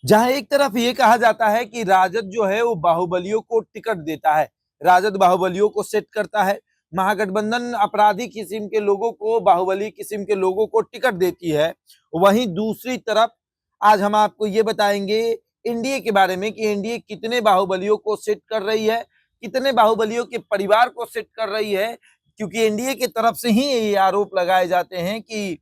जहां एक तरफ ये कहा जाता है कि राजद जो है वो बाहुबलियों को टिकट देता है, राजद बाहुबलियों को सेट करता है, महागठबंधन अपराधी किस्म के लोगों को, बाहुबली किस्म के लोगों को टिकट देती है। वहीं दूसरी तरफ आज हम आपको ये बताएंगे एनडीए के बारे में कि एनडीए कितने बाहुबलियों को सेट कर रही है, कितने बाहुबलियों के परिवार को सेट कर रही है। क्योंकि एनडीए की तरफ से ही ये आरोप लगाए जाते हैं कि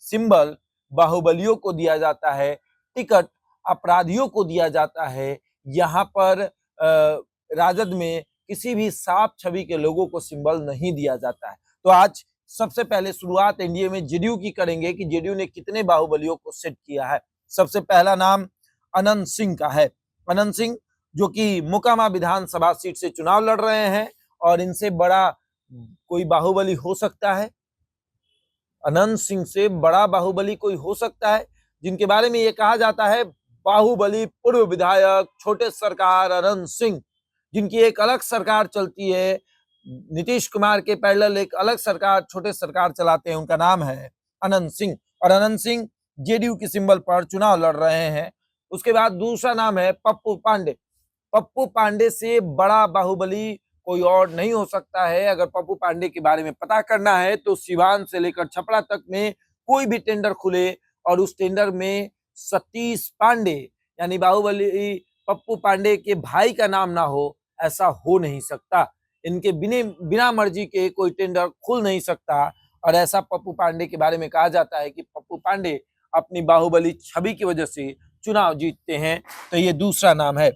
सिंबल बाहुबलियों को दिया जाता है, टिकट अपराधियों को दिया जाता है। यहाँ पर राजद में किसी भी साफ छवि के लोगों को सिंबल नहीं दिया जाता है। तो आज सबसे पहले शुरुआत एनडीए में जेडीयू की करेंगे कि जेडीयू ने कितने बाहुबलियों को सेट किया है। सबसे पहला नाम अनंत सिंह का है। अनंत सिंह जो कि मोकामा विधानसभा सीट से चुनाव लड़ रहे हैं, और इनसे बड़ा कोई बाहुबली हो सकता है? अनंत सिंह से बड़ा बाहुबली कोई हो सकता है? जिनके बारे में ये कहा जाता है बाहुबली पूर्व विधायक छोटे सरकार अनंत सिंह, जिनकी एक अलग सरकार चलती है, नीतीश कुमार के पैरेलल एक अलग सरकार छोटे सरकार चलाते हैं, उनका नाम है अनंत सिंह। और अनंत सिंह जेडीयू की सिंबल पर चुनाव लड़ रहे हैं। उसके बाद दूसरा नाम है पप्पू पांडे। पप्पू पांडे से बड़ा बाहुबली कोई और नहीं हो सकता है। अगर पप्पू पांडे के बारे में पता करना है तो सिवान से लेकर छपरा तक में कोई भी टेंडर खुले और उस टेंडर में सतीश पांडे यानी बाहुबली पप्पू पांडे के भाई का नाम ना हो, ऐसा हो नहीं सकता। इनके बिना मर्जी के कोई टेंडर खुल नहीं सकता। और ऐसा पप्पू पांडे के बारे में कहा जाता है कि पप्पू पांडे अपनी बाहुबली छवि की वजह से चुनाव जीतते हैं। तो ये दूसरा नाम है।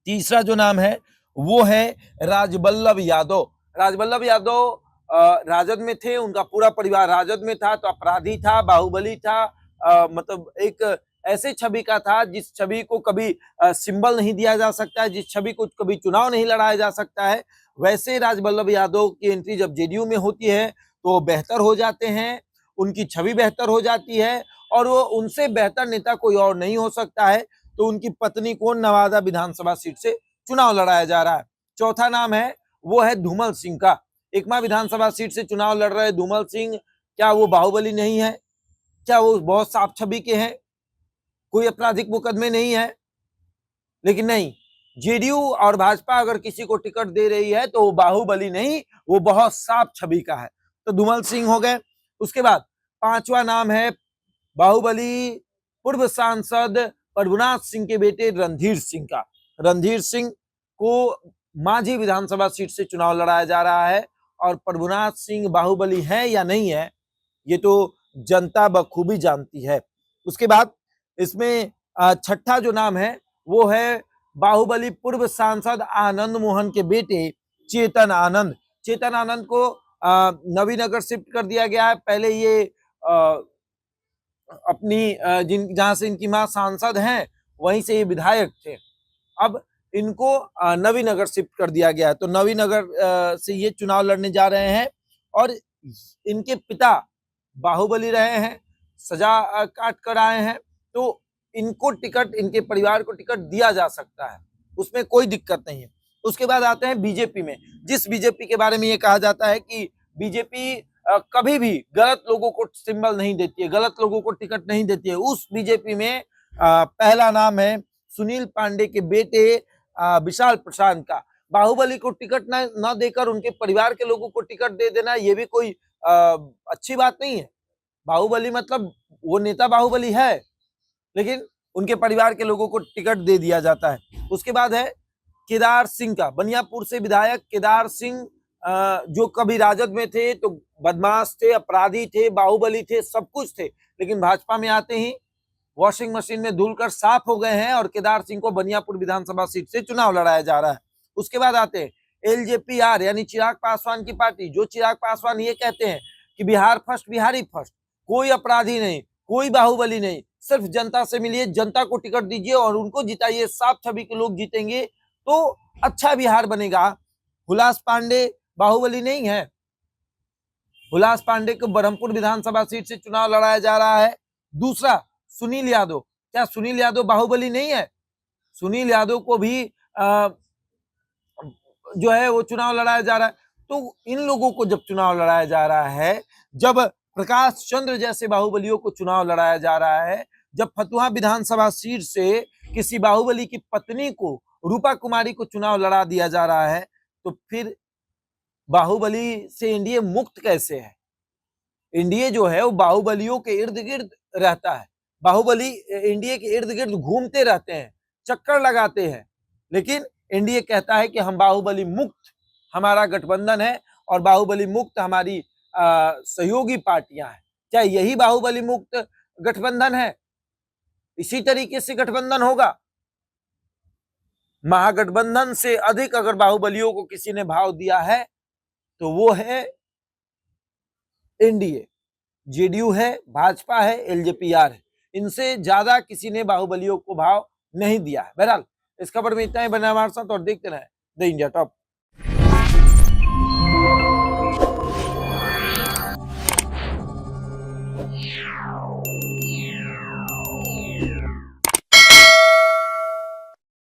तीसरा जो नाम है वो है राजबल्लभ यादव। राजबल्लभ यादव राजद में थे, उनका पूरा परिवार राजद में था, तो अपराधी था, बाहुबली था, मतलब एक ऐसे छवि का था जिस छवि को कभी सिंबल नहीं दिया जा सकता है, जिस छवि को कभी चुनाव नहीं लड़ाया जा सकता है। वैसे राजबल्लभ यादव की एंट्री जब जेडीयू में होती है तो बेहतर हो जाते हैं, उनकी छवि बेहतर हो जाती है, और वो उनसे बेहतर नेता कोई और नहीं हो सकता है। तो उनकी पत्नी को नवादा विधानसभा सीट से चुनाव लड़ाया जा रहा है। चौथा नाम है वो है धूमल सिंह का। एकमा विधानसभा सीट से चुनाव लड़ रहे धूमल सिंह, क्या वो बाहुबली नहीं है? क्या वो बहुत साफ छवि के हैं? कोई आपराधिक मुकदमे नहीं है? लेकिन नहीं, जेडीयू और भाजपा अगर किसी को टिकट दे रही है तो वो बाहुबली नहीं, वो बहुत साफ छवि का है। तो धूमल सिंह हो गए। उसके बाद पांचवा नाम है बाहुबली पूर्व सांसद प्रभुनाथ सिंह के बेटे रणधीर सिंह का। रणधीर सिंह को मांझी विधानसभा सीट से चुनाव लड़ाया जा रहा है, और प्रभुनाथ सिंह बाहुबली है या नहीं है ये तो जनता बखूबी जानती है। उसके बाद इसमें छठा जो नाम है वो है बाहुबली पूर्व सांसद आनंद मोहन के बेटे चेतन आनंद। चेतन आनंद को नवीनगर शिफ्ट कर दिया गया है। पहले ये अपनी जहां से इनकी मां सांसद हैं वहीं से ये विधायक थे। अब इनको नवीनगर शिफ्ट कर दिया गया है, तो नवीनगर से ये चुनाव लड़ने जा रहे हैं। और इनके पिता बाहुबली रहे हैं, सजा काट कर आए हैं, तो इनको टिकट, इनके परिवार को टिकट दिया जा सकता है, उसमें कोई दिक्कत नहीं है। उसके बाद आते हैं बीजेपी में। जिस बीजेपी के बारे में ये कहा जाता है कि बीजेपी कभी भी गलत लोगों को सिंबल नहीं देती है, गलत लोगों को टिकट नहीं देती है, उस बीजेपी में पहला नाम है सुनील पांडे के बेटे विशाल प्रशांत का। बाहुबली को टिकट न देकर उनके परिवार के लोगों को टिकट दे देना ये भी कोई अच्छी बात नहीं है। बाहुबली मतलब वो नेता बाहुबली है, लेकिन उनके परिवार के लोगों को टिकट दे दिया जाता है। उसके बाद है केदार सिंह का। बनियापुर से विधायक केदार सिंह जो कभी राजद में थे तो बदमाश थे, अपराधी थे, बाहुबली थे, सब कुछ थे, लेकिन भाजपा में आते ही वॉशिंग मशीन में धुलकर साफ हो गए हैं, और केदार सिंह को बनियापुर विधानसभा सीट से चुनाव लड़ाया जा रहा है। उसके बाद आते हैं एलजेपीआर यानी चिराग पासवान की पार्टी। जो चिराग पासवान ये कहते हैं कि बिहार फर्स्ट, बिहारी फर्स्ट, कोई अपराधी नहीं, कोई बाहुबली नहीं, सिर्फ जनता से मिलिए, जनता को टिकट दीजिए और उनको जिताइए, साफ छवि के लोग जीतेंगे तो अच्छा बिहार बनेगा। हुलास पांडे बाहुबली नहीं है। हुलास पांडे को बरहमपुर विधानसभा सीट से चुनाव लड़ाया जा रहा है। दूसरा सुनील यादव। क्या सुनील यादव बाहुबली नहीं है? सुनील यादव को भी जो है वो चुनाव लड़ाया जा रहा है। तो इन लोगों को जब चुनाव लड़ाया जा रहा है, जब प्रकाश चंद्र जैसे बाहुबलियों को चुनाव लड़ाया जा रहा है, जब फतुहा विधानसभा सीट से किसी बाहुबली की पत्नी को, रूपा कुमारी को चुनाव लड़ा दिया जा रहा है, तो फिर बाहुबली से एनडीए मुक्त कैसे है? एनडीए जो है वो बाहुबलियों के इर्द गिर्द रहता है, बाहुबली एनडीए के इर्द गिर्द घूमते रहते हैं, चक्कर लगाते हैं, लेकिन एनडीए कहता है कि हम बाहुबली मुक्त हमारा गठबंधन है और बाहुबली मुक्त हमारी सहयोगी पार्टियां हैं। क्या यही बाहुबली मुक्त गठबंधन है? इसी तरीके से गठबंधन होगा। महागठबंधन से अधिक अगर बाहुबलियों को किसी ने भाव दिया है तो वो है एनडीए, जेडीयू है, भाजपा है, एलजेपीआर है। इनसे ज्यादा किसी ने बाहुबलियों को भाव नहीं दिया है। बहरहाल इस खबर में इतना ही। बने हमारे साथ और देखते रहे द इंडिया टॉप।